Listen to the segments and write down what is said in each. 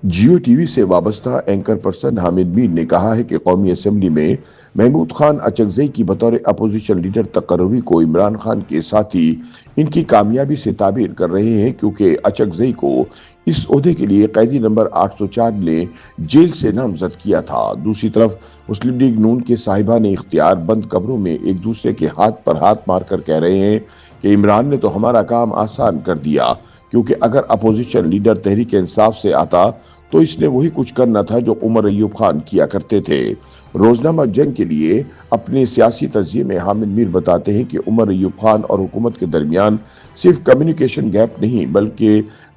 जियो TV से वाबस्ता anchor person Hamid Mir ने कहा है कि कौमी असम्बली में महमूद खान अचकजई की बतौर अपोजिशन लीडर तकर्रुरी को इमरान खान के साथी इनकी कामयाबी से ताबीर कर रहे हैं, क्योंकि अचकजई को इस ओहदे के लिए कैदी नंबर 804 ने जेल से नामजद किया था। दूसरी तरफ मुस्लिम लीग नून के साहिबान इख्तियार बंद कमरों में एक दूसरे के हाथ पर हाथ मारकर कह रहे हैं कि इमरान ने तो हमारा काम आसान कर दिया, क्योंकि अगर अपोजिशन लीडर तहरीक इंसाफ से आता तो इसने वही कुछ करना था जो उमर अय्यूब खान किया करते थे। रोजनामा जंग के लिए अपने सियासी तज्जिये में हामिद मीर बताते हैं कि उमर अय्यूब खान और हुकूमत के दरमियान सिर्फ कम्युनिकेशन गैप नहीं बल्कि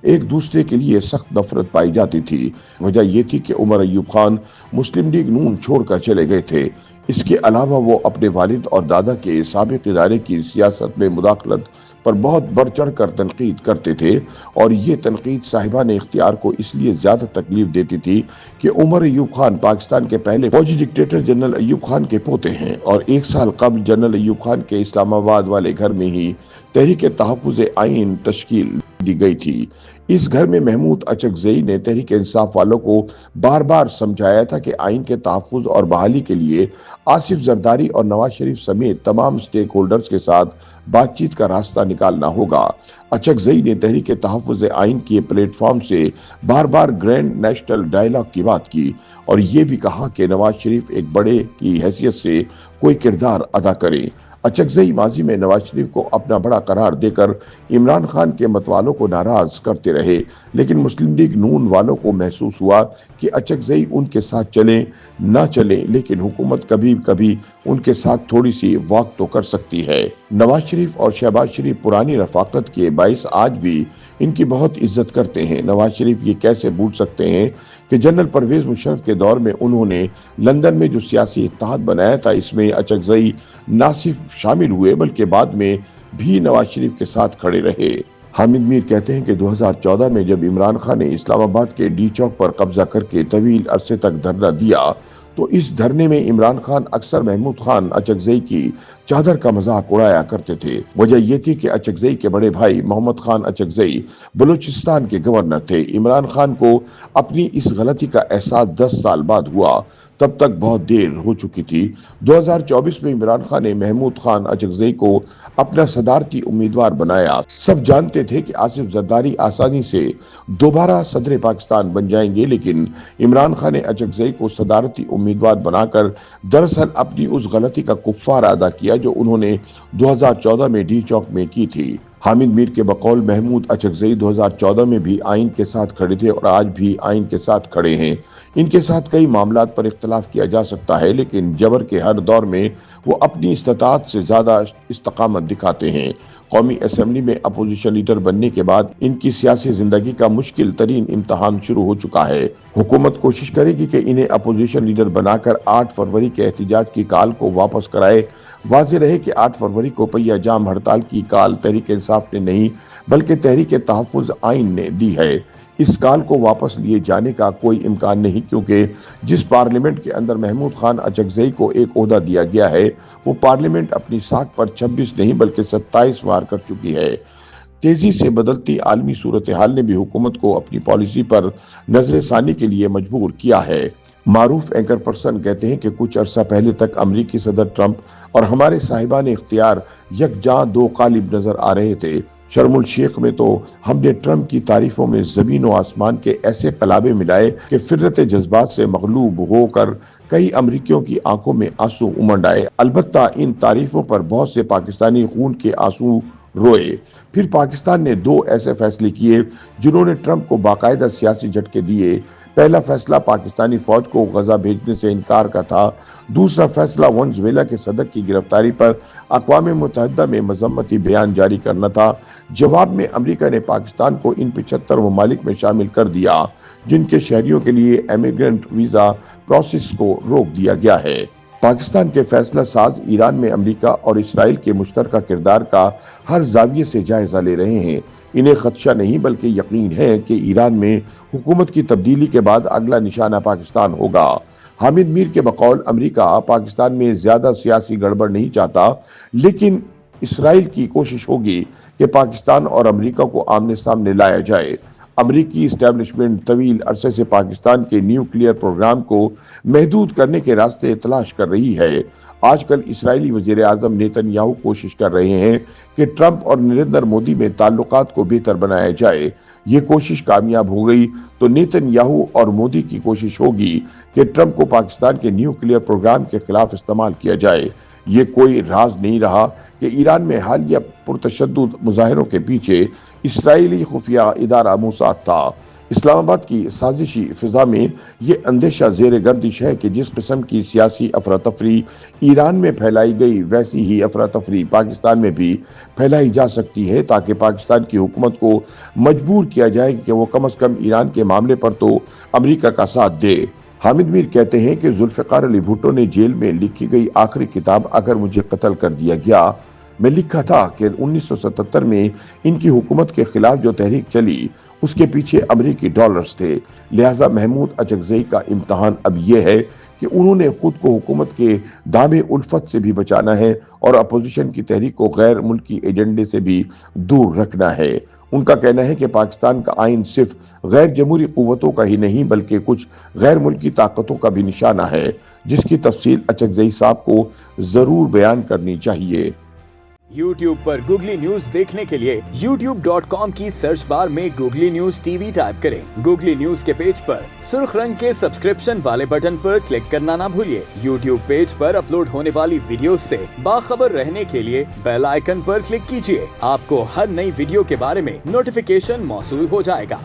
एक दूसरे के लिए सख्त नफरत पाई जाती थी। वजह यह थी कि उमर अय्यूब खान मुस्लिम लीग नून छोड़कर चले गए थे। इसके अलावा वो अपने वालिद और दादा के साबिक इदारे की सियासत में मुदाखलत पर बहुत बढ़ चढ़ कर तनकीद करते थे, और ये तनकीद साहिबान इख्तियार को इसलिए ज्यादा तकलीफ देती थी कि उमर अय्यूब खान पाकिस्तान के पहले फौजी डिक्टेटर जनरल अय्यूब खान के पोते हैं और एक साल कबल जनरल अय्यूब खान के इस्लामाबाद वाले घर में ही तहरीक तहफ़्फ़ुज़ आइन तश्कील दी गई थी। इस घर में महमूद अचकजई ने तहरीक इंसाफ वालों को बार बार समझाया था कि आइन के तहफ़्फ़ुज़ और बहाली के लिए आसिफ जरदारी और नवाज शरीफ समेत तमाम स्टेक होल्डर्स के साथ बातचीत का रास्ता निकालना होगा। अचकजई ने तहरीक तहफ़्फ़ुज़ आइन के प्लेटफॉर्म से बार बार ग्रैंड नेशनल डायलॉग की बात की और ये भी कहा कि नवाज शरीफ एक बड़े की हैसियत से कोई किरदार अदा करें। अचकजई माजी में नवाज शरीफ को अपना बड़ा करार देकर इमरान खान के मतवालों को नाराज करते रहे, लेकिन मुस्लिम लीग नून वालों को महसूस हुआ कि अचकजई उनके साथ चले ना चले, लेकिन हुकूमत कभी कभी उनके साथ थोड़ी सी वॉक तो कर सकती है। नवाज शरीफ और शहबाज शरीफ पुरानी रफाकत के बाइस आज भी इनकी बहुत इज्जत करते हैं। नवाज शरीफ ये कैसे भूल सकते हैं कि जनरल परवेज मुशर्रफ के दौर में उन्होंने लंदन में जो सियासी इत्तेहाद बनाया था, इसमें अचकजई ना सिर्फ शामिल हुए बल्कि बाद में भी नवाज शरीफ के साथ खड़े रहे। हामिद मीर कहते हैं कि 2014 में जब इमरान खान ने इस्लामाबाद के डी चौक पर कब्जा करके तवील अरसे तक धरना दिया तो इस धरने में इमरान खान अक्सर महमूद खान अचकजई की चादर का मजाक उड़ाया करते थे। वजह यह थी कि अचकजई के बड़े भाई मोहम्मद खान अचकजई बलूचिस्तान के गवर्नर थे। इमरान खान को अपनी इस गलती का एहसास 10 साल बाद हुआ, तब तक बहुत देर हो चुकी थी। 2024 में इमरान खान ने महमूद खान अचकजई को अपना सदारती उम्मीदवार बनाया। सब जानते थे कि आसिफ जरदारी आसानी से दोबारा सदर पाकिस्तान बन जाएंगे, लेकिन इमरान खान ने अचकजई को सदारती उम्मीदवार बनाकर दरअसल अपनी उस गलती का कुफ्फारा अदा किया जो उन्होंने 2014 में डी चौक में की थी। हामिद मीर के बकौल महमूद अचकजई 2014 में भी आइन के साथ खड़े थे और आज भी आइन के साथ खड़े हैं। इनके साथ कई मामलात पर इख्तलाफ किया जा सकता है, लेकिन जबर के हर दौर में वो अपनी इस्तात से ज्यादा इस्तकामत दिखाते हैं। कौमी असम्बली में अपोजिशन लीडर बनने के बाद इनकी सियासी जिंदगी का मुश्किल तरीन इम्तहान शुरू हो चुका है। हुकूमत कोशिश करेगी कि इन्हें अपोजिशन लीडर बनाकर 8 फरवरी के एहतजाज की काल को वापस कराए। वाज़ेह रहे कि 8 फरवरी को पहिया जाम हड़ताल की काल तहरीक इंसाफ ने नहीं बल्कि तहरीक तहफ़्फ़ुज़ आइन ने दी है। इस काल को वापस लिए जाने का कोई इम्कान नहीं, क्योंकि जिस पार्लियामेंट के अंदर महमूद खान अचकजई को एक ओहदा दिया गया है वो पार्लियामेंट अपनी साख पर 26 नहीं बल्कि 27 वार कर चुकी है। तेजी से बदलती आलमी सूरत हाल ने भी हुकूमत को अपनी पॉलिसी पर नजर सानी के लिए मजबूर किया है। मारूफ एंकर पर्सन कहते हैं कि कुछ अरसा पहले तक अमरीकी सदर ट्रंप और हमारे साहिबान इख्तियार यकजां दो कालिब नजर आ रहे थे। शर्मुल शेख में तो हमने ट्रंप की तारीफों में जमीन और आसमान के ऐसे कलाबे मिलाए कि फिरत जज्बात से मगलूब होकर कई अमरीकियों की आंखों में आंसू उमड़ आए। अलबत्ता इन तारीफों पर बहुत से पाकिस्तानी खून के आंसू रोए। फिर पाकिस्तान ने 2 ऐसे फैसले किए जिन्होंने ट्रंप को बाकायदा सियासी झटके दिए। पहला फैसला पाकिस्तानी फौज को गजा भेजने से इनकार का था। दूसरा फैसला वेनेजुएला के सदर की गिरफ्तारी पर अक़वाम मुत्तहिदा में मजम्मती बयान जारी करना था। जवाब में अमेरिका ने पाकिस्तान को इन 75 ममालिक में शामिल कर दिया जिनके शहरियों के लिए इमिग्रेंट वीजा प्रोसेस को रोक दिया गया है। पाकिस्तान के फैसला साज ईरान में अमेरिका और इसराइल के मुश्तरका किरदार का हर जाविये से जायजा ले रहे हैं। इन्हें खदशा नहीं बल्कि यकीन है कि ईरान में हुकूमत की तब्दीली के बाद अगला निशाना पाकिस्तान होगा। हामिद मीर के बकौल अमेरिका पाकिस्तान में ज्यादा सियासी गड़बड़ नहीं चाहता, लेकिन इसराइल की कोशिश होगी कि पाकिस्तान और अमेरिका को आमने सामने लाया जाए। امریکی اسٹیبلشمنٹ طویل عرصے سے پاکستان کے نیوکلیئر پروگرام کو محدود کرنے کے راستے تلاش کر رہی ہے۔ آج کل اسرائیلی وزیر اعظم نیتن یاہو کوشش کر رہے ہیں کہ ٹرمپ اور نریندر مودی میں تعلقات کو بہتر بنایا جائے۔ یہ کوشش کامیاب ہو گئی تو نیتن یاہو اور مودی کی کوشش ہوگی کہ ٹرمپ کو پاکستان کے نیوکلیئر پروگرام کے خلاف استعمال کیا جائے۔ یہ کوئی راز نہیں رہا کہ ایران میں حالیہ پرتشدد مظاہروں کے پیچھے اسرائیلی خفیہ ادارہ موساد تھا۔ اسلام آباد کی سازشی فضا میں یہ اندیشہ زیر گردش ہے کہ جس قسم کی سیاسی افراتفری ایران میں پھیلائی گئی ویسی ہی افراتفری پاکستان میں بھی پھیلائی جا سکتی ہے، تاکہ پاکستان کی حکومت کو مجبور کیا جائے کہ وہ کم از کم ایران کے معاملے پر تو امریکہ کا ساتھ دے۔ حامد میر کہتے ہیں کہ ذوالفقار علی بھٹو نے جیل میں لکھی گئی آخری کتاب اگر مجھے قتل کر دیا گیا، میں لکھا تھا کہ 1977 میں ان کی حکومت کے خلاف جو تحریک چلی اس کے پیچھے امریکی ڈالرز تھے، لہٰذا محمود اچکزئی کا امتحان اب یہ ہے کہ انہوں نے خود کو حکومت کے دامِ الفت سے بھی بچانا ہے اور اپوزیشن کی تحریک کو غیر ملکی ایجنڈے سے بھی دور رکھنا ہے۔ ان کا کہنا ہے کہ پاکستان کا آئین صرف غیر جمہوری قوتوں کا ہی نہیں بلکہ کچھ غیر ملکی طاقتوں کا بھی نشانہ ہے، جس کی تفصیل اچکزئی صاحب کو ضرور بیان کرنی چاہیے۔ YouTube پر گوگلی نیوز دیکھنے کے لیے youtube.com کی سرچ بار میں googly news T V type کریں۔ گوگلی نیوز کے پیج پر سرخ رنگ کے سبسکرپشن والے بٹن پر کلک کرنا نہ بھولیے۔ YouTube پیج پر اپلوڈ ہونے والی ویڈیوز سے باخبر رہنے کے لیے بیل آئیکن پر کلک کیجیے۔ آپ کو ہر نئی ویڈیو کے بارے میں نوٹیفیکیشن موصول ہو جائے گا۔